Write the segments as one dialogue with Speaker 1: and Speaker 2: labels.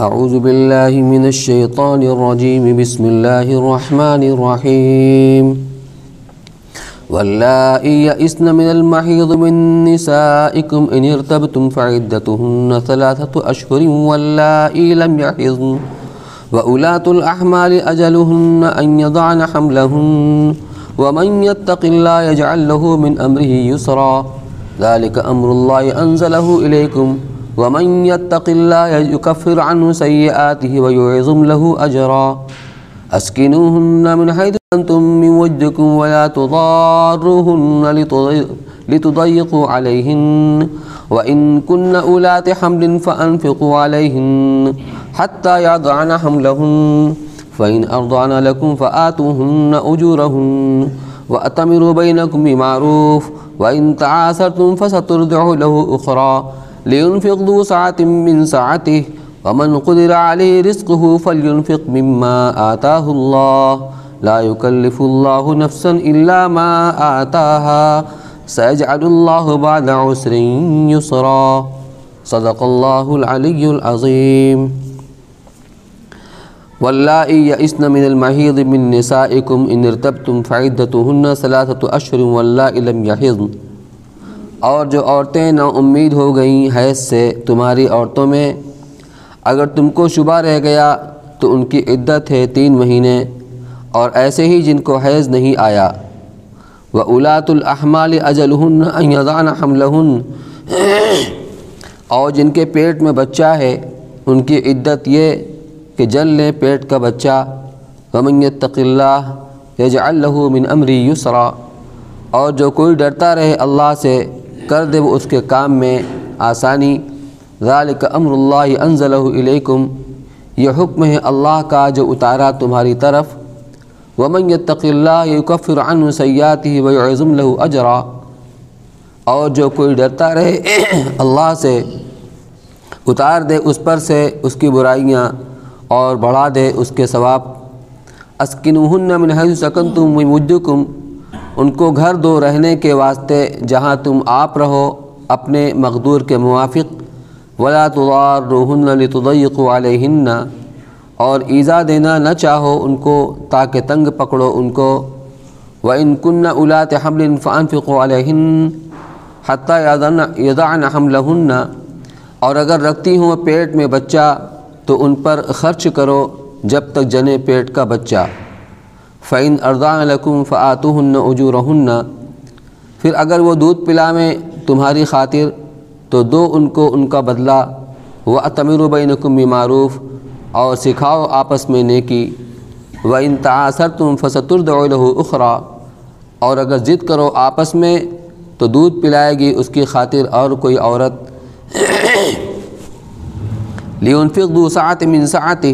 Speaker 1: اعوذ باللہ من الشیطان الرجیم بسم اللہ الرحمن الرحیم واللائی یئسن من المحیض من نسائکم ان ارتبتم فعدتهن 3 اشہر واللائی لم یحضن وأولاة الأحمال أجلهن أن يضعن حملهن ومن يتق الله يجعل له من أمره يسرا ذلك أمر الله أنزله إليكم ومن يتق الله يكفر عنه سيئاته ويعظم له أجرا أسكنوهن من حيث أنتم من وجدكم ولا تضاروهن لتضيقوا عليهن وإن كن أولات حمل فأنفقوا عليهن حتى يضعن حملهن فإن أرضعن لكم فآتوهن أجورهن وأتمروا بينكم بمعروف وإن تعاسرتم فسترضع له أخرى لينفق ذو سعة من سعته ومن قدر عليه رزقه فلينفق مما آتاه الله لا يكلف الله نفسا إلا ما آتاها سيجعل الله بعد عسر يسرا صدق الله العلي العظيم واللائی یئسن من المحیض من نسائکم ان ارتبتم فعدتهن 3 اشہر واللائی لم یحضن، اور جو عورتیں نا امید ہو گئیں حیض سے تمہاری عورتوں میں، اگر تم کو شبہ رہ گیا تو ان کی عدت ہے 3 مہینے، اور ایسے ہی جن کو حیض نہیں آیا۔ وَأُولَاتُ الْأَحْمَالِ أَجَلُهُنَّ أَن يَضَعْنَ حَمْلَهُنَّ، اور جن کے پیٹ میں بچہ ہے ان کی عدت یہ کہ جل لیں پیٹ کا بچہ۔ وَمَن يَتَّقِ اللَّهَ يَجْعَل لَّهُ مِنْ أَمْرِهِ يُسْرًا، اور جو کوئی ڈرتا رہے اللہ سے کر دے وہ اس کے کام میں آسانی۔ ذَلِكَ أَمْرُ اللَّهِ أَنزَلَهُ إِلَيْكُمْ، یہ حکم ہے اللہ کا جو اتارا تمہاری طرف۔ وَمَن يَتَّقِ اللَّهَ يُكَفِّرْ عَنْهُ سَيِّئَاتِهِ وَيُعْظِمْ لَهُ أَجْرًا، اور جو کوئی ڈرتا رہے اللہ سے اتار دے اس پر سے اس کی برائیاں اور بڑھا دے اس کے ثواب۔ اسکنوہن من حیث سکنتم من وجدکم، ان کو گھر دو رہنے کے واسطے جہاں تم آپ رہو اپنے مقدور کے موافق۔ ولا تضاروہن لتضیقوا علیہن، اور ایذا دینا نہ چاہو ان کو تاکہ تنگ پکڑو ان کو۔ وَإِن كُنَّ أُولَاتِ حَمْلٍ فَأَنفِقُوا عَلَيْهِنَّ حَتَّى يَضَعْنَ حَمْلَهُنَّ، اور اگر رکھتی ہوں پیٹ میں بچہ تو ان پر خرچ کرو جب تک جنے پیٹ کا بچہ۔ فَإِنْ أَرْضَعْنَ لَكُمْ فَآتُوهُنَّ أُجُورَهُنَّ، پھر اگر وہ دودھ پلائیں تمہاری خاطر تو دو ان کو ان کا بدلہ۔ وَأَتَمِرُوا بَيْنَكُمْ بِمَعْرُوف، اور سکھاؤ آپس میں نیکی۔ وَإِنْ تَعَاسَرْتُمْ فَسَتُرْضَعُ لَهُ أُخْرَى، اور اگر ضد کرو آپس میں تو دودھ پلائے گی اس کی خاطر اور کوئی عورت۔ لِيُنْفِقْ ذُو سَعَةٍ مِّن سَعَتِهِ،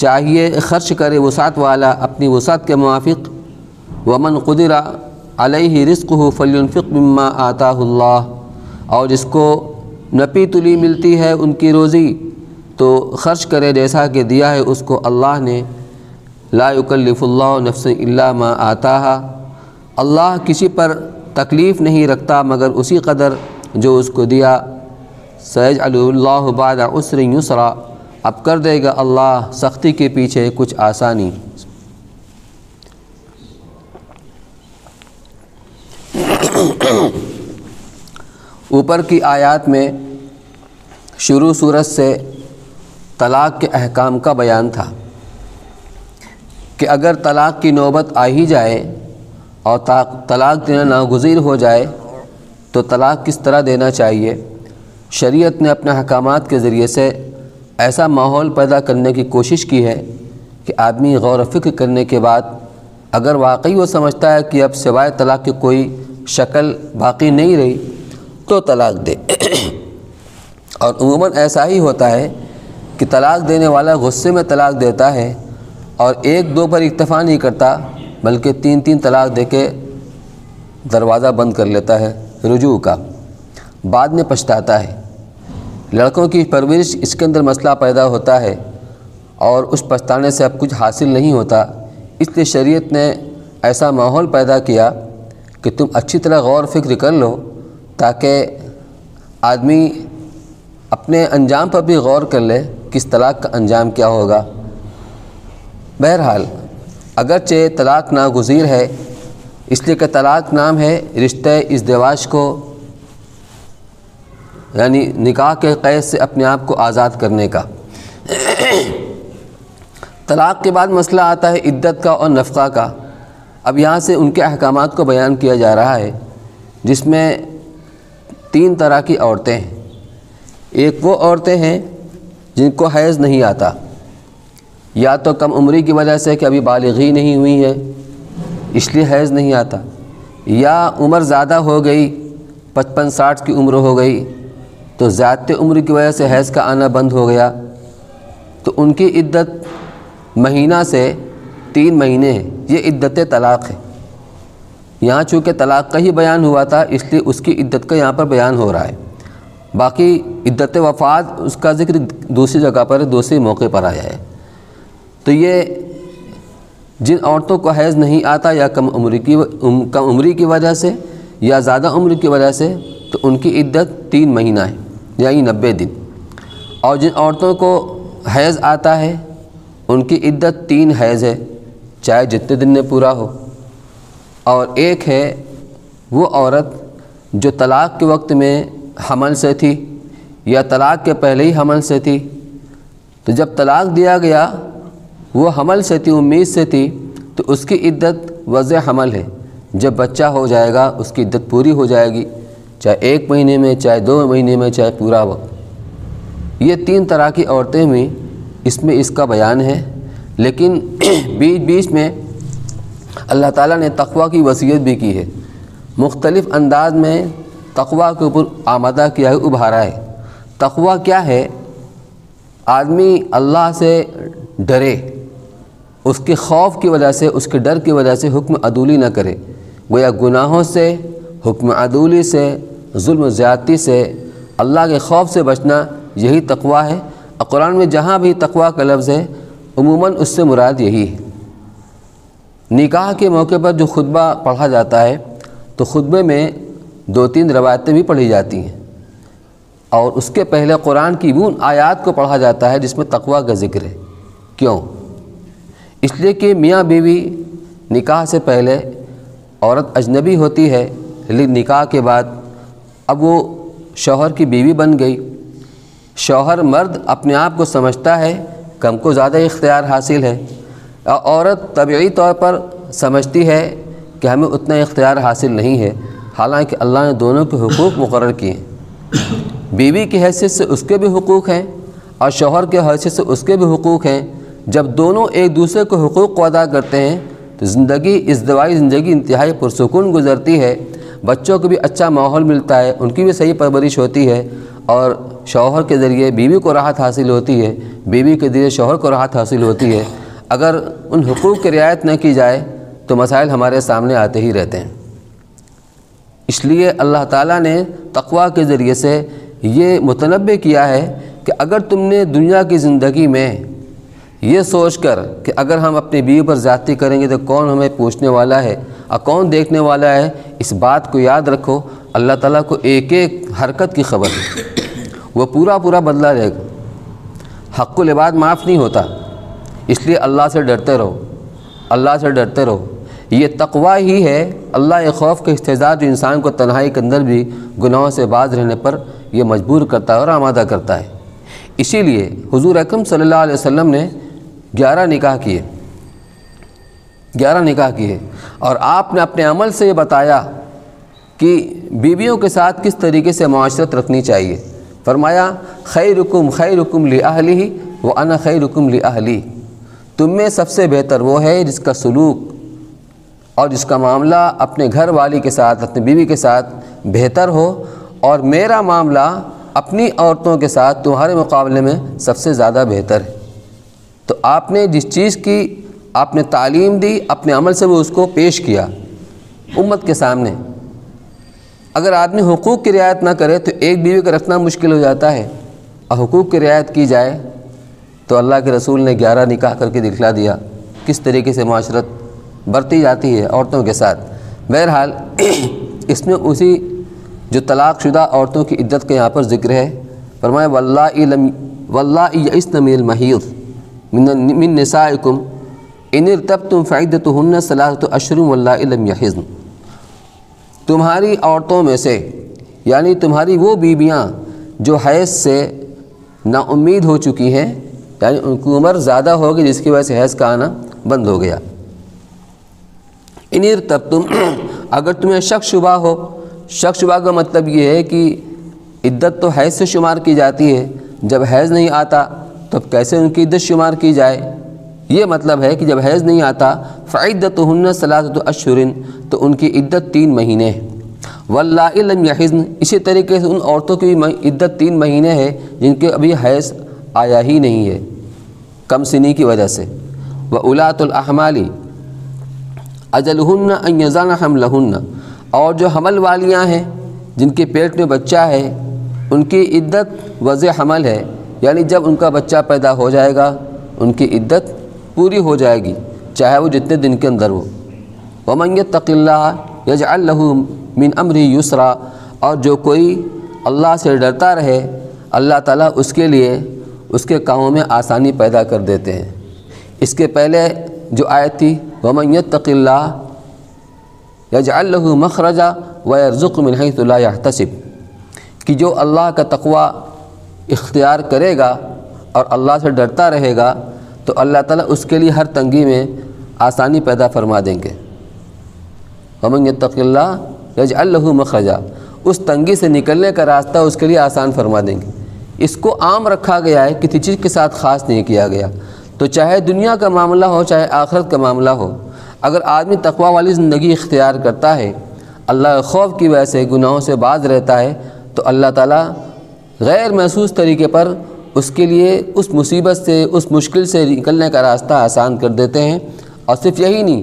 Speaker 1: چاہیے خرچ کرے وسعت والا اپنی وسعت کے موافق۔ وَمَنْ قُدِرَ عَلَيْهِ رِزْقُهُ فَلْيُنْفِقْ مِمَّا آتَاهُ اللَّهُ، اور جس کو نپی تلی ملتی ہے ان کی روزی تو خرچ کرے جیسا کہ دیا ہے اس کو اللہ نے۔ لا يكلف اللہ نفسا الا ما آتاها، اللہ کسی پر تکلیف نہیں رکھتا مگر اسی قدر جو اس کو دیا۔ سيجعل اللہ بعد عسر یسرا، اب کر دے گا اللہ سختی کے پیچھے کچھ آسانی۔ اوپر کی آیات میں شروع صورت سے طلاق کے احکام کا بیان تھا کہ اگر طلاق کی نوبت آ ہی جائے اور طلاق دینا ناگزیر ہو جائے تو طلاق کس طرح دینا چاہیے۔ شریعت نے اپنے احکامات کے ذریعے سے ایسا ماحول پیدا کرنے کی کوشش کی ہے کہ آدمی غور و فکر کرنے کے بعد اگر واقعی وہ سمجھتا ہے کہ اب سوائے طلاق کی کوئی شکل باقی نہیں رہی تو طلاق دے۔ اور عموماً ایسا ہی ہوتا ہے کہ طلاق دینے والا غصے میں طلاق دیتا ہے اور 1-2 پر اکتفا نہیں کرتا بلکہ 3 طلاق دے کے دروازہ بند کر لیتا ہے رجوع کا، بعد میں پچھتاتا ہے۔ لڑکوں کی پرورش اس کے اندر مسئلہ پیدا ہوتا ہے اور اس پچھتانے سے اب کچھ حاصل نہیں ہوتا، اس لیے شریعت نے ایسا ماحول پیدا کیا کہ تم اچھی طرح غور فکر کر لو تاکہ آدمی اپنے انجام پر بھی غور کر لے کہ اس طلاق کا انجام کیا ہوگا۔ بہرحال اگرچہ طلاق ناگزیر ہے، اس لیے کہ طلاق نام ہے رشتہ ازدواج کو، یعنی نکاح کے قید سے اپنے آپ کو آزاد کرنے کا۔ طلاق کے بعد مسئلہ آتا ہے عدت کا اور نفقہ کا۔ اب یہاں سے ان کے احکامات کو بیان کیا جا رہا ہے، جس میں 3 طرح کی عورتیں ہیں۔ ایک وہ عورتیں ہیں جن کو حیض نہیں آتا، یا تو کم عمری کی وجہ سے کہ ابھی بالغی نہیں ہوئی ہے اس لیے حیض نہیں آتا، یا عمر زیادہ ہو گئی، 55-60 کی عمر ہو گئی تو زیادہ عمر کی وجہ سے حیض کا آنا بند ہو گیا، تو ان کی عدت مہینہ سے 3 مہینے ہے۔ یہ عدت طلاق ہے۔ یہاں چونکہ طلاق کا ہی بیان ہوا تھا اس لیے اس کی عدت کا یہاں پر بیان ہو رہا ہے۔ باقی عدت وفات اس کا ذکر دوسری جگہ پر دوسرے موقع پر آیا ہے۔ تو یہ جن عورتوں کو حیض نہیں آتا یا کم عمری کی وجہ سے یا زیادہ عمر کی وجہ سے، تو ان کی عدت 3 مہینہ ہے، یعنی 90 دن۔ اور جن عورتوں کو حیض آتا ہے ان کی عدت 3 حیض ہے، چاہے جتنے دن میں پورا ہو۔ اور ایک ہے وہ عورت جو طلاق کے وقت میں حمل سے تھی یا طلاق کے پہلے ہی حمل سے تھی، تو جب طلاق دیا گیا وہ حمل سے تھی، امید سے تھی، تو اس کی عدت وضع حمل ہے۔ جب بچہ ہو جائے گا اس کی عدت پوری ہو جائے گی، چاہے 1 مہینے میں، چاہے 2 مہینے میں، چاہے پورا وقت۔ یہ 3 طرح کی عورتیں ہوئیں، اس میں اس کا بیان ہے۔ لیکن بیچ میں اللہ تعالیٰ نے تقوی کی وصیت بھی کی ہے، مختلف انداز میں تقوی کے اوپر آمادہ کیا ہے، ابھارا ہے۔ تقوی کیا ہے؟ آدمی اللہ سے ڈرے، اس کے خوف کی وجہ سے، اس کے ڈر کی وجہ سے حکم عدولی نہ کرے، گویا گناہوں سے، حکم عدولی سے، ظلم و زیادتی سے، اللہ کے خوف سے بچنا، یہی تقوی ہے۔ قرآن میں جہاں بھی تقوی کا لفظ ہے عموماً اس سے مراد یہی ہے۔ نکاح کے موقع پر جو خطبہ پڑھا جاتا ہے تو خطبے میں 2-3 روایتیں بھی پڑھی جاتی ہیں، اور اس کے پہلے قرآن کی وہ آیات کو پڑھا جاتا ہے جس میں تقوی کا ذکر ہے۔ کیوں؟ اس لیے کہ میاں بیوی نکاح سے پہلے عورت اجنبی ہوتی ہے، لیکن نکاح کے بعد اب وہ شوہر کی بیوی بن گئی۔ شوہر مرد اپنے آپ کو سمجھتا ہے کہ ہم کو زیادہ اختیار حاصل ہے، اور عورت طبعی طور پر سمجھتی ہے کہ ہمیں اتنا اختیار حاصل نہیں ہے، حالانکہ اللہ نے دونوں کے حقوق مقرر کیے ہیں۔ بیوی کی حیثیت سے اس کے بھی حقوق ہیں اور شوہر کی حیثیت سے اس کے بھی حقوق ہیں۔ جب دونوں ایک دوسرے کو حقوق کو ادا کرتے ہیں تو زندگی، ازدواجی زندگی انتہائی پرسکون گزرتی ہے، بچوں کو بھی اچھا ماحول ملتا ہے، ان کی بھی صحیح پرورش ہوتی ہے، اور شوہر کے ذریعے بیوی کو راحت حاصل ہوتی ہے، بیوی کے ذریعے شوہر کو راحت حاصل ہوتی ہے۔ اگر ان حقوق کی رعایت نہ کی جائے تو مسائل ہمارے سامنے آتے ہی رہتے ہیں۔ اس لیے اللہ تعالیٰ نے تقوی کے ذریعے سے یہ متنبع کیا ہے کہ اگر تم نے دنیا کی زندگی میں یہ سوچ کر کہ اگر ہم اپنی بیوی پر زیادتی کریں گے تو کون ہمیں پوچھنے والا ہے اور کون دیکھنے والا ہے، اس بات کو یاد رکھو، اللہ تعالیٰ کو ایک ایک حرکت کی خبر ہے، وہ پورا بدلہ لے گا۔ حق العباد معاف نہیں ہوتا، اس لیے اللہ سے ڈرتے رہو، اللہ سے ڈرتے رہو۔ یہ تقوی ہی ہے، اللہ کے خوف کا احتجاج جو انسان کو تنہائی کے اندر بھی گناہوں سے باز رہنے پر یہ مجبور کرتا ہے اور آمادہ کرتا ہے۔ اسی لیے حضور اکرم صلی اللہ علیہ وسلم نے 11 نکاح کیے، 11 نکاح کیے، اور آپ نے اپنے عمل سے یہ بتایا کہ بیویوں کے ساتھ کس طریقے سے معاشرت رکھنی چاہیے۔ فرمایا خیرکم خیرکم لأہلہ وانا خیرکم لأہلی، تم میں سب سے بہتر وہ ہے جس کا سلوک اور جس کا معاملہ اپنے گھر والی کے ساتھ، اپنی بیوی کے ساتھ بہتر ہو، اور میرا معاملہ اپنی عورتوں کے ساتھ تمہارے مقابلے میں سب سے زیادہ بہتر ہے۔ تو آپ نے جس چیز کی آپ نے تعلیم دی، اپنے عمل سے وہ اس کو پیش کیا امت کے سامنے۔ اگر آدمی حقوق کی رعایت نہ کرے تو ایک بیوی کا رکھنا مشکل ہو جاتا ہے، اور حقوق کی رعایت کی جائے تو اللہ کے رسول نے 11 نکاح کر کے دکھلا دیا کس طریقے سے معاشرت برتی جاتی ہے عورتوں کے ساتھ۔ بہرحال اس میں اسی جو طلاق شدہ عورتوں کی عدت کا یہاں پر ذکر ہے، فرمایا واللہ لم واللائی یئسن من المحیض من نسائکم ان ارتبتم فعدتہن ثلاثۃ اشہر واللائی لم یحضن، تمہاری عورتوں میں سے یعنی تمہاری وہ بیویاں جو حیض سے نا امید ہو چکی ہیں، یعنی ان کی عمر زیادہ ہوگی جس کی وجہ سے حیض کا آنا بند ہو گیا۔ ان ارتبتم، اگر تمہیں شک شبہ ہو، شک شبہ کا مطلب یہ ہے کہ عدت تو حیض سے شمار کی جاتی ہے، جب حیض نہیں آتا تو کیسے ان کی عدت شمار کی جائے، یہ مطلب ہے کہ جب حیض نہیں آتا فعدتہن ثلاثۃ اشہر، تو ان کی عدت 3 مہینے ہے۔ واللائی لم یحضن، اسی طریقے سے ان عورتوں کی عدت 3 مہینے ہے جن کے ابھی حیض آیا ہی نہیں ہے کم سنی کی وجہ سے۔ وَأُولَاتُ الْأَحْمَالِ أَجَلُهُنَّ أَن يَضَعْنَ حَمْلَهُنَّ، اور جو حمل والیاں ہیں جن کے پیٹ میں بچہ ہے ان کی عدت وضع حمل ہے، یعنی جب ان کا بچہ پیدا ہو جائے گا ان کی عدت پوری ہو جائے گی، چاہے وہ جتنے دن کے اندر ہو۔ وَمَن يَتَّقِ اللَّهَ يَجْعَلْ لَهُ مِنْ أَمْرِهِ يُسْرًا، اور جو کوئی اللہ سے ڈرتا رہے اللہ تعالیٰ اس کے لیے اس کے کاموں میں آسانی پیدا کر دیتے ہیں۔ اس کے پہلے جو آیت تھی وَمَن يَتَّقِ اللَّهَ يَجْعَلْ لَهُ مَخْرَجًا وَيَرْزُقْهُ مِنْ حَيْثُ لَا يَحْتَسِبُ، کہ جو اللہ کا تقوی اختیار کرے گا اور اللہ سے ڈرتا رہے گا تو اللہ تعالیٰ اس کے لیے ہر تنگی میں آسانی پیدا فرما دیں گے۔ وَمَن يَتَّقِ اللَّهَ يَجْعَلْ لَهُ مَخْرَجًا، اس تنگی سے نکلنے کا راستہ اس کے لیے آسان فرما دیں گے۔ اس کو عام رکھا گیا ہے، کسی چیز کے ساتھ خاص نہیں کیا گیا، تو چاہے دنیا کا معاملہ ہو چاہے آخرت کا معاملہ ہو، اگر آدمی تقوی والی زندگی اختیار کرتا ہے، اللہ کے خوف کی وجہ سے گناہوں سے باز رہتا ہے، تو اللہ تعالیٰ غیر محسوس طریقے پر اس کے لیے اس مصیبت سے اس مشکل سے نکلنے کا راستہ آسان کر دیتے ہیں۔ اور صرف یہی نہیں،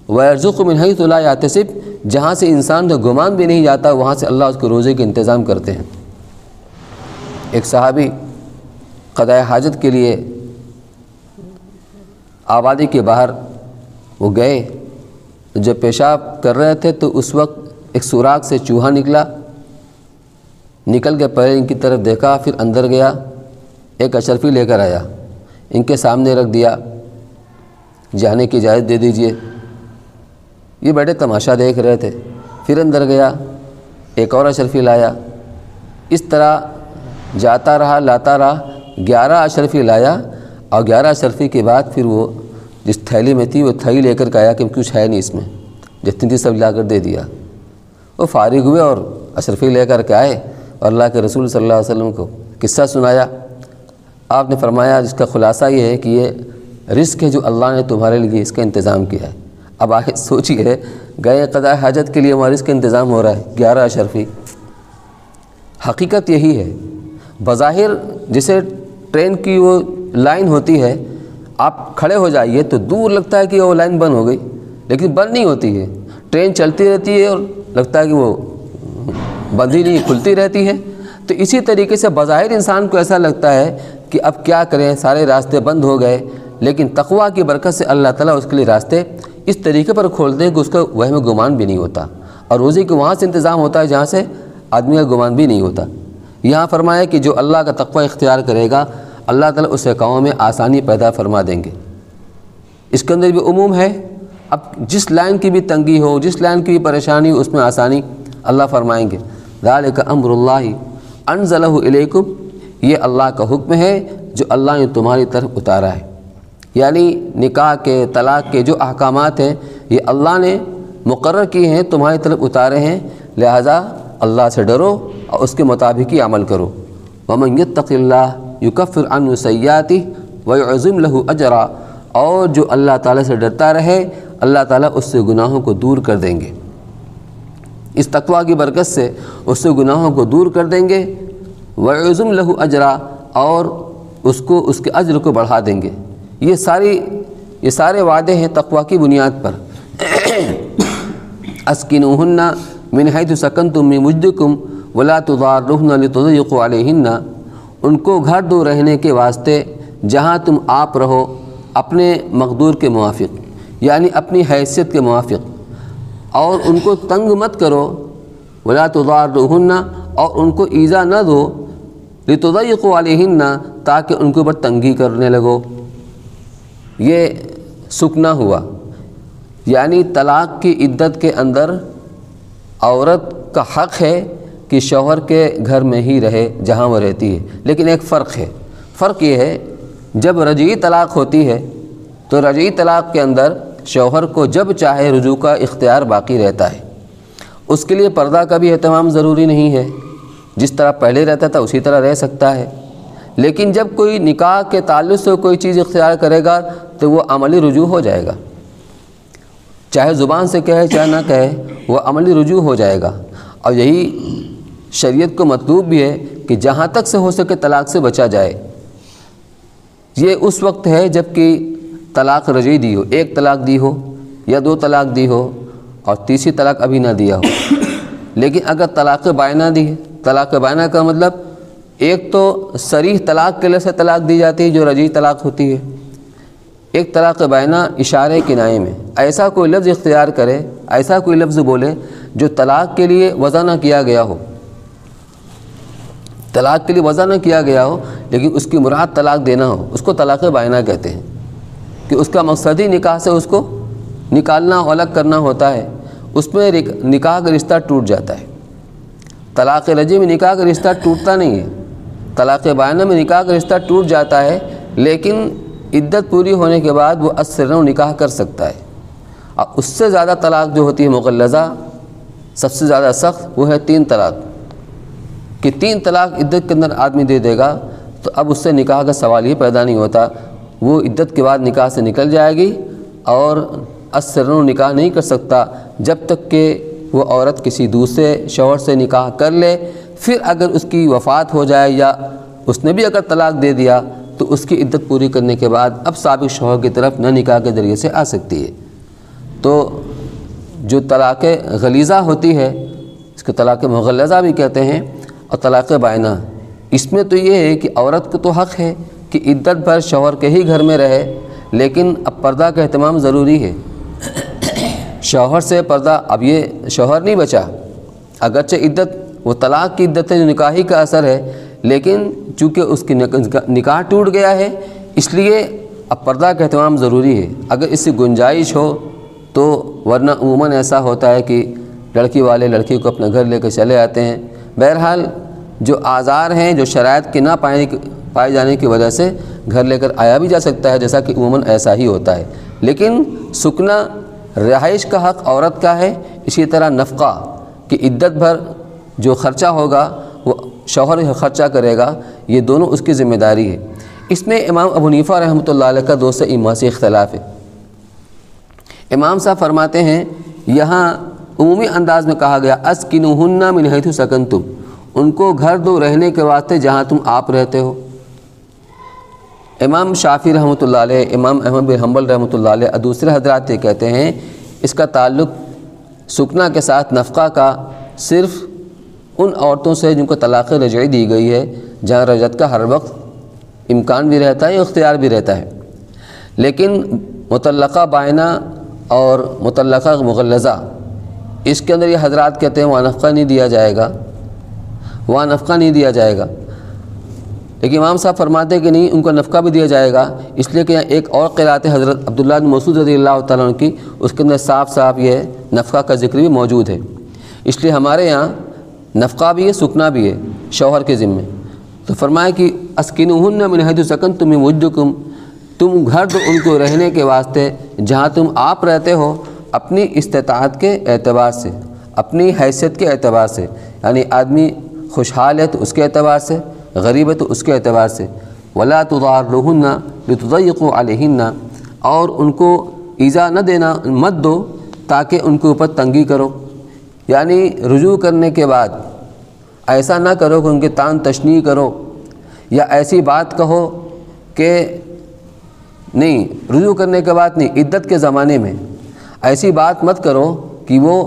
Speaker 1: وَيَرْزُقُ مِنْ حَيْثُ لَا يَحْتَسِبُ، جہاں سے انسان کو گمان بھی نہیں جاتا وہاں سے اللہ اس کو روزے کے انتظام کرتے ہیں۔ ایک صحابی قضاء حاجت کے لیے آبادی کے باہر وہ گئے، جب پیشاب کر رہے تھے تو اس وقت ایک سوراخ سے چوہا نکل کے پہلے ان کی طرف دیکھا، پھر اندر گیا، ایک اشرفی لے کر آیا، ان کے سامنے رکھ دیا، جانے کی اجازت دے دیجئے۔ یہ بیٹھے تماشا دیکھ رہے تھے، پھر اندر گیا، ایک اور اشرفی لایا، اس طرح جاتا رہا لاتا رہا، 11 اشرفی لایا، اور 11 اشرفی کے بعد پھر وہ جس تھیلی میں تھی وہ تھیلی لے کر کے آیا کہ کچھ ہے نہیں اس میں، جتنی تھی سب لا کر دے دیا۔ وہ فارغ ہوئے اور اشرفی لے کر کے آئے اور اللہ کے رسول صلی اللہ علیہ وسلم کو قصہ سنایا۔ آپ نے فرمایا جس کا خلاصہ یہ ہے کہ یہ رزق ہے جو اللہ نے تمہارے لیے اس کا انتظام کیا ہے۔ اب آگے سوچیے، گئے قضاء حاجت کے لیے وہاں رزق کا انتظام ہو رہا ہے، 11 اشرفی۔ حقیقت یہی ہے، بظاہر جسے ٹرین کی وہ لائن ہوتی ہے، آپ کھڑے ہو جائیے تو دور لگتا ہے کہ وہ لائن بند ہو گئی، لیکن بند نہیں ہوتی ہے، ٹرین چلتی رہتی ہے اور لگتا ہے کہ وہ بند ہی نہیں، کھلتی رہتی ہے۔ تو اسی طریقے سے بظاہر انسان کو ایسا لگتا ہے کہ اب کیا کریں، سارے راستے بند ہو گئے، لیکن تقویٰ کی برکت سے اللہ تعالیٰ اس کے لیے راستے اس طریقے پر کھولتے ہیں کہ اس کا وہم گمان بھی نہیں ہوتا، اور روزی کے وہاں سے انتظام ہوتا ہے جہاں سے آدمی کا گمان بھی نہیں ہوتا۔ یہاں فرمایا کہ جو اللہ کا تقویٰ اختیار کرے گا اللہ تعالیٰ اس کے کاموں میں آسانی پیدا فرما دیں گے۔ اس کے اندر بھی عموم ہے، اب جس لائن کی بھی تنگی ہو، جس لائن کی بھی پریشانی ہو، اس میں آسانی اللہ فرمائیں گے۔ ذالک امر اللہ انزلہ الیکم، یہ اللہ کا حکم ہے جو اللہ نے تمہاری طرف اتارا ہے، یعنی نکاح کے طلاق کے جو احکامات ہیں یہ اللہ نے مقرر کیے ہیں، تمہاری طرف اتارے ہیں، لہذا اللہ سے ڈرو اور اس کے مطابق ہی عمل کرو۔ ومن یتق اللہ یکفر عنہ سیئاتہ ویعظم لہ اجرا، اور جو اللہ تعالیٰ سے ڈرتا رہے اللہ تعالیٰ اس سے گناہوں کو دور کر دیں گے، اس تقویٰ کی برکت سے اس سے گناہوں کو دور کر دیں گے۔ ویعظم لہ اجرا، اور اس کو اس کے اجر کو بڑھا دیں گے۔ یہ سارے وعدے ہیں تقویٰ کی بنیاد پر۔ اسکنوہن من حیث سکنتم من وجدکم ولا تضاروہن لتضیقوا علیہن، ان کو گھر دو رہنے کے واسطے جہاں تم آپ رہو اپنے مقدور کے موافق، یعنی اپنی حیثیت کے موافق، اور ان کو تنگ مت کرو، ولا تضاروہن، اور ان کو ایذا نہ دو، لتضيقوا علیہن، تاکہ ان کے اوپر تنگی کرنے لگو۔ یہ سکنا ہوا، یعنی طلاق کی عدت کے اندر عورت کا حق ہے کہ شوہر کے گھر میں ہی رہے جہاں وہ رہتی ہے، لیکن ایک فرق ہے۔ فرق یہ ہے جب رجعی طلاق ہوتی ہے تو رجعی طلاق کے اندر شوہر کو جب چاہے رجوع کا اختیار باقی رہتا ہے، اس کے لیے پردہ کا بھی اہتمام ضروری نہیں ہے، جس طرح پہلے رہتا تھا اسی طرح رہ سکتا ہے۔ لیکن جب کوئی نکاح کے تعلق سے کوئی چیز اختیار کرے گا تو وہ عملی رجوع ہو جائے گا، چاہے زبان سے کہے چاہے نہ کہے، وہ عملی رجوع ہو جائے گا۔ اور یہی شریعت کو مطلوب بھی ہے کہ جہاں تک سے ہو سکے طلاق سے بچا جائے۔ یہ اس وقت ہے جب کہ طلاق رجعی دی ہو، ایک طلاق دی ہو یا دو طلاق دی ہو اور تیسری طلاق ابھی نہ دیا ہو۔ لیکن اگر طلاق بائنہ دی ہے، طلاق بائنہ کا مطلب ایک تو صریح طلاق کے لفظ سے طلاق دی جاتی ہے جو رجعی طلاق ہوتی ہے، ایک طلاق بائنہ اشارے کنائے میں ایسا کوئی لفظ اختیار کرے، ایسا کوئی لفظ بولے جو طلاق کے لیے وضع نہ کیا گیا ہو، طلاق کے لیے وضع نہ کیا گیا ہو لیکن اس کی مراد طلاق دینا ہو، اس کو طلاق بائنہ کہتے ہیں، کہ اس کا مقصد ہی نکاح سے اس کو نکالنا الگ کرنا ہوتا ہے، اس میں نکاح کا رشتہ ٹوٹ جاتا ہے۔ طلاق رجعی میں نکاح کا رشتہ ٹوٹتا نہیں ہے، طلاق بائنہ میں نکاح کا رشتہ ٹوٹ جاتا ہے، لیکن عدت پوری ہونے کے بعد وہ اثر نکاح کر سکتا ہے۔ اور اس سے زیادہ طلاق جو ہوتی ہے مغلظہ، سب سے زیادہ سخت، وہ ہے 3 طلاق، کہ 3 طلاق عدت کے اندر آدمی دے دے گا تو اب اس سے نکاح کا سوال ہی پیدا نہیں ہوتا، وہ عدت کے بعد نکاح سے نکل جائے گی اور اثر نکاح نہیں کر سکتا جب تک کہ وہ عورت کسی دوسرے شوہر سے نکاح کر لے۔ پھر اگر اس کی وفات ہو جائے یا اس نے بھی اگر طلاق دے دیا تو اس کی عدت پوری کرنے کے بعد اب سابق شوہر کی طرف نہ نکاح کے ذریعے سے آ سکتی ہے۔ تو جو طلاق غلیظہ ہوتی ہے اس کو طلاق مغلظہ بھی کہتے ہیں، اور طلاق بائنہ، اس میں تو یہ ہے کہ عورت کو تو حق ہے کہ عدت بھر شوہر کے ہی گھر میں رہے، لیکن اب پردہ کا اہتمام ضروری ہے۔ شوہر سے پردہ، اب یہ شوہر نہیں بچا، اگرچہ عدت وہ طلاق کی عدت ہے جو نکاحی کا اثر ہے، لیکن چونکہ اس کی نکاح ٹوٹ گیا ہے اس لیے اب پردہ کا اہتمام ضروری ہے، اگر اس سے گنجائش ہو تو، ورنہ عموماً ایسا ہوتا ہے کہ لڑکی والے لڑکی کو اپنے گھر لے کے چلے آتے ہیں۔ بہرحال جو آزار ہیں، جو شرائط کے نہ پائے جانے کی وجہ سے گھر لے کر آیا بھی جا سکتا ہے، جیسا کہ عموماً ایسا ہی ہوتا ہے، لیکن سکنا رہائش کا حق عورت کا ہے۔ اسی طرح نفقہ کہ عدت بھر جو خرچہ ہوگا وہ شوہر خرچہ کرے گا، یہ دونوں اس کی ذمہ داری ہے۔ اس میں امام ابو حنیفہ رحمۃ اللہ علیہ کا دوسرے امام سے اختلاف ہے۔ امام صاحب فرماتے ہیں یہاں عمومی انداز میں کہا گیا اسکنوہن من حیث سکنتم، ان کو گھر دو رہنے کے واسطے جہاں تم آپ رہتے ہو۔ امام شافعی رحمۃ اللہ علیہ، امام احمد بن حنبل رحمۃ اللہ علیہ اور دوسرے حضرات یہ کہتے ہیں اس کا تعلق سکنا کے ساتھ نفقہ کا صرف ان عورتوں سے جن کو طلاق رجعی دی گئی ہے، جہاں رجعت کا ہر وقت امکان بھی رہتا ہے، اختیار بھی رہتا ہے۔ لیکن مطلقہ بائنہ اور مطلقہ مغلظہ، اس کے اندر یہ حضرات کہتے ہیں وہاں نفقہ نہیں دیا جائے گا، وہاں نفقہ نہیں دیا جائے گا، لیکن امام صاحب فرماتے ہیں کہ نہیں، ان کو نفقہ بھی دیا جائے گا، اس لیے کہ یہاں ایک اور قرات حضرت عبداللہ بن مسعود رضی اللہ تعالیٰ عنہ کی، اس کے اندر صاف صاف یہ نفقہ کا ذکر بھی موجود ہے۔ اس لیے ہمارے یہاں نفقہ بھی ہے، سکنا بھی ہے شوہر کے ذمے۔ تو فرمایا کہ اسکنوہن من حیث سکنتم من وجدکم، تم گھر دو ان کو رہنے کے واسطے جہاں تم آپ رہتے ہو، اپنی استطاعت کے اعتبار سے، اپنی حیثیت کے اعتبار سے، یعنی آدمی خوشحال ہے تو اس کے اعتبار سے، غریب ہے تو اس کے اعتبار سے۔ ولا تضاروہن لتضیقوا علیہن، اور ان کو ایذا نہ دینا، مت دو تاکہ ان کے اوپر تنگی کرو، یعنی رجوع کرنے کے بعد ایسا نہ کرو کہ ان کے تان تشنیع کرو، یا ایسی بات کہو کہ نہیں، رجوع کرنے کے بعد نہیں، عدت کے زمانے میں ایسی بات مت کرو کہ وہ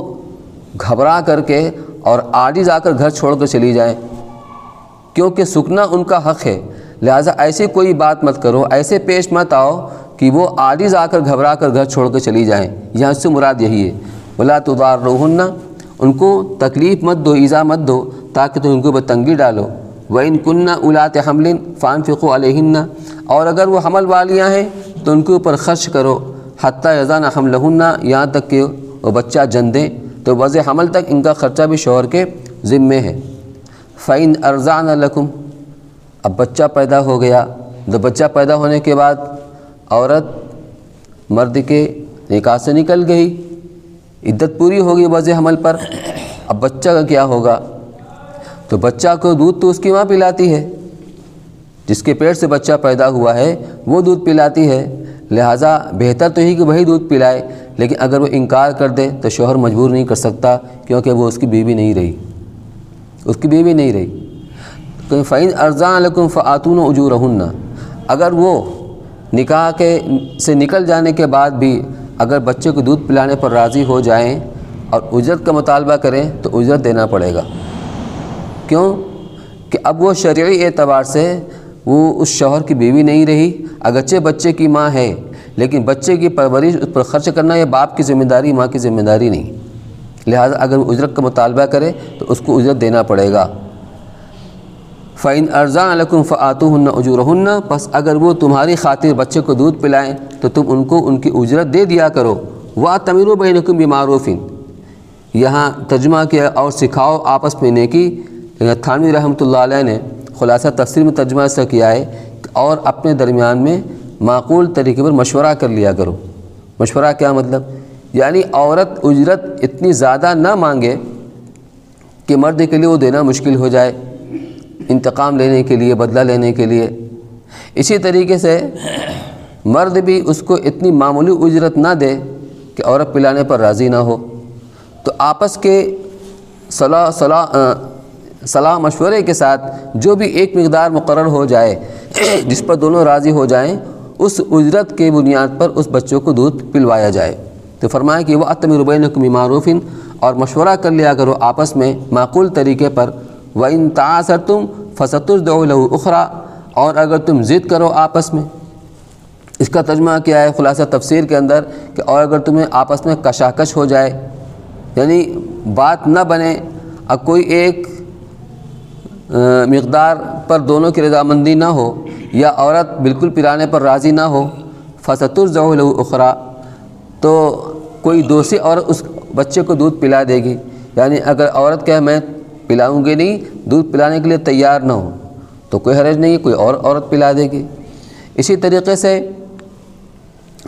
Speaker 1: گھبرا کر کے اور عاجز آ کر گھر چھوڑ کر چلی جائیں، کیونکہ سکنا ان کا حق ہے، لہٰذا ایسی کوئی بات مت کرو، ایسے پیش مت آؤ کہ وہ عاجز آ کر گھبرا کر گھر چھوڑ کر چلی جائیں، یہاں سے مراد یہی ہے۔ ولا تضاروہن، ان کو تکلیف مت دو، ایذا مت دو تاکہ تم ان کو بتنگی ڈالو۔ وَإِن كُنَّ أُولَاتِ حَمْلٍ فَأَنفِقُوا عَلَيْهِنَّ، اور اگر وہ حمل والیاں ہیں تو ان کے اوپر خرچ کرو، حتیٰ یضعن حملہن، یہاں تک کہ وہ بچہ جن دیں، تو وضع حمل تک ان کا خرچہ بھی شوہر کے ذمے ہے۔ فَإِنْ أَرْضَعْنَ لَكُمْ، اب بچہ پیدا ہو گیا، تو بچہ پیدا ہونے کے بعد عورت مرد کے نکاح سے نکل گئی، عدت پوری ہوگی وضع حمل پر، اب بچہ کا کیا ہوگا؟ تو بچہ کو دودھ تو اس کی ماں پلاتی ہے، جس کے پیٹ سے بچہ پیدا ہوا ہے وہ دودھ پلاتی ہے، لہٰذا بہتر تو ہی کہ وہی دودھ پلائے، لیکن اگر وہ انکار کر دے تو شوہر مجبور نہیں کر سکتا، کیونکہ وہ اس کی بیوی نہیں رہی، اس کی بیوی نہیں رہی۔ فَإِنْ أَرْضَعْنَ لَكُمْ فَآتُونَ أُجُورَهُنَّ، اگر وہ نکاح سے نکل جانے کے بعد بھی اگر بچے کو دودھ پلانے پر راضی ہو جائیں اور اجرت کا مطالبہ کریں تو اجرت دینا پڑے گا۔ کیوں؟ کہ اب وہ شرعی اعتبار سے وہ اس شوہر کی بیوی نہیں رہی، اگرچہ بچے کی ماں ہے، لیکن بچے کی پرورش اس پر خرچ کرنا یہ باپ کی ذمہ داری، ماں کی ذمہ داری نہیں، لہٰذا اگر وہ اجرت کا مطالبہ کرے تو اس کو اجرت دینا پڑے گا۔ فَإِنْ أَرْضَعْنَ لَكُمْ فَآتُوهُنَّ أُجُورَهُنَّ، پس اگر وہ تمہاری خاطر بچے کو دودھ پلائیں تو تم ان کو ان کی اجرت دے دیا کرو۔ وَأَتَمِرُوا بَيْنَكُمْ بِمَعْرُوفٍ، یہاں ترجمہ کیا اور سکھاؤ آپس میں نیکی۔ تھانوی رحمۃ اللہ علیہ نے خلاصہ تفسیر میں ترجمہ ایسا کیا ہے اور اپنے درمیان میں معقول طریقے پر مشورہ کر لیا کرو۔ مشورہ کیا مطلب؟ یعنی عورت اجرت اتنی زیادہ نہ مانگے کہ مرد کے لیے وہ دینا مشکل ہو جائے، انتقام لینے کے لیے، بدلہ لینے کے لیے۔ اسی طریقے سے مرد بھی اس کو اتنی معمولی اجرت نہ دے کہ عورت پلانے پر راضی نہ ہو، تو آپس کے صلاح مشورے کے ساتھ جو بھی ایک مقدار مقرر ہو جائے جس پر دونوں راضی ہو جائیں، اس اجرت کے بنیاد پر اس بچوں کو دودھ پلوایا جائے۔ تو فرمایا کہ وَأَتَمِرُوا بَيْنَكُمْ بِمَعْرُوفٍ، اور مشورہ کر لیا کرو آپس میں معقول طریقے پر۔ وَإِن تَعَاسَرْتُمْ فَسَتُرْضَعُ لَهُ أُخْرَىٰ، اور اگر تم ضد کرو آپس میں، اس کا ترجمہ کیا ہے خلاصہ تفسیر کے اندر کہ اور اگر تمہیں آپس میں کشاکش ہو جائے، یعنی بات نہ بنے اور کوئی ایک مقدار پر دونوں کی رضامندی نہ ہو، یا عورت بالکل پلانے پر راضی نہ ہو، فَسَتُرْضَعُ لَهُ أُخْرَىٰ، تو کوئی دوسری عورت اس بچے کو دودھ پلا دے گی۔ یعنی اگر عورت کہے میں پلاؤں گی نہیں، دودھ پلانے کے لیے تیار نہ ہو، تو کوئی حرج نہیں، کوئی اور عورت پلا دے گی۔ اسی طریقے سے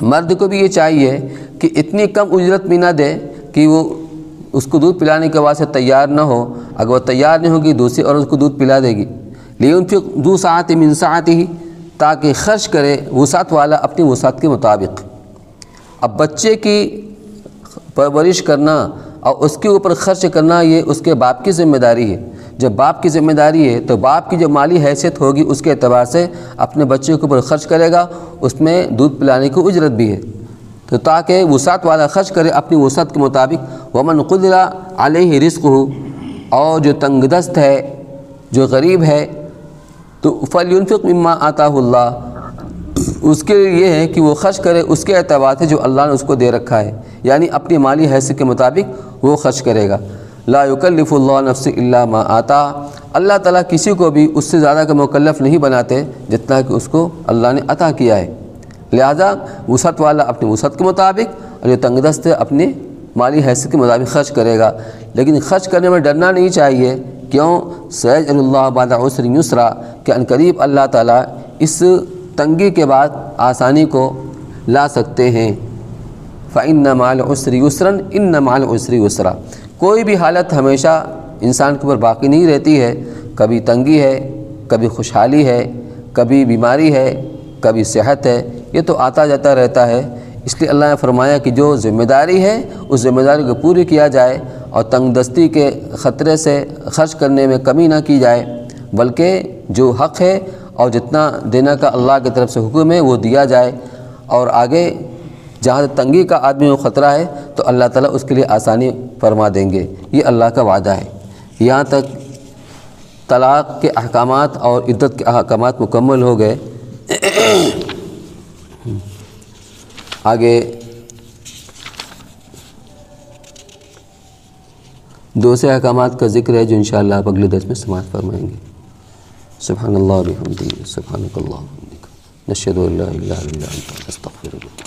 Speaker 1: مرد کو بھی یہ چاہیے کہ اتنی کم اجرت بھی نہ دے کہ وہ اس کو دودھ پلانے کے واسطے تیار نہ ہو، اگر وہ تیار نہیں ہوگی دوسری عورت اس کو دودھ پلا دے گی۔ لِيُنْفِقْ ذُو سَعَةٍ مِّن سَعَتِهِ، تاکہ خرچ کرے وسعت والا اپنی وسعت کے مطابق۔ اب بچے کی پرورش کرنا اور اس کے اوپر خرچ کرنا یہ اس کے باپ کی ذمہ داری ہے۔ جب باپ کی ذمہ داری ہے تو باپ کی جو مالی حیثیت ہوگی اس کے اعتبار سے اپنے بچے کے اوپر خرچ کرے گا، اس میں دودھ پلانے کی اجرت بھی ہے، تو تاکہ وسعت والا خرچ کرے اپنی وسعت کے مطابق۔ وَمَنْ قُدِرَ عَلَيْهِ رِزْقُهُ، اور جو تنگ دست ہے، جو غریب ہے، تو فَلْيُنْفِقْ مِمَّا آتَاهُ اللَّهُ، اس کے لیے یہ ہے کہ وہ خرچ کرے اس کے اعتبار سے جو اللہ نے اس کو دے رکھا ہے، یعنی اپنی مالی حیثیت کے مطابق وہ خرچ کرے گا۔ لا یکلف اللہ نفس الا ما آتا، اللہ تعالیٰ کسی کو بھی اس سے زیادہ کا مکلف نہیں بناتے جتنا کہ اس کو اللہ نے عطا کیا ہے، لہذا وسعت والا اپنی وسعت کے مطابق اور جو تنگ دست ہے اپنی مالی حیثیت کے مطابق خرچ کرے گا، لیکن خرچ کرنے میں ڈرنا نہیں چاہیے۔ کیوں؟ سیجعل اللہ بعد عسر یسرا، کہ عنقریب اللہ تعالیٰ اس تنگی کے بعد آسانی کو لا سکتے ہیں۔ فَإِنَّ مَعَ الْعُسْرِ يُسْرًا إِنَّ مَعَ الْعُسْرِ يُسْرًا، کوئی بھی حالت ہمیشہ انسان کے اوپر باقی نہیں رہتی ہے، کبھی تنگی ہے، کبھی خوشحالی ہے، کبھی بیماری ہے، کبھی صحت ہے، یہ تو آتا جاتا رہتا ہے۔ اس لیے اللہ نے فرمایا کہ جو ذمہ داری ہے اس ذمہ داری کو پوری کیا جائے اور تنگ دستی کے خطرے سے خرچ کرنے میں کمی نہ کی جائے، بلکہ جو حق ہے اور جتنا دینے کا اللہ کی طرف سے حکم ہے وہ دیا جائے، اور آگے جہاں تنگی کا آدمی کو خطرہ ہے تو اللہ تعالیٰ اس کے لیے آسانی فرما دیں گے، یہ اللہ کا وعدہ ہے۔ یہاں تک طلاق کے احکامات اور عدت کے احکامات مکمل ہو گئے۔ آگے دوسرے احکامات کا ذکر ہے جو انشاءاللہ آپ اگلے درس میں سماعت فرمائیں گے۔ سبحان اللہ و بحمدہ، سبحانک اللہم و بحمدک، نشہد ان لا الہ الا انت، نستغفرک۔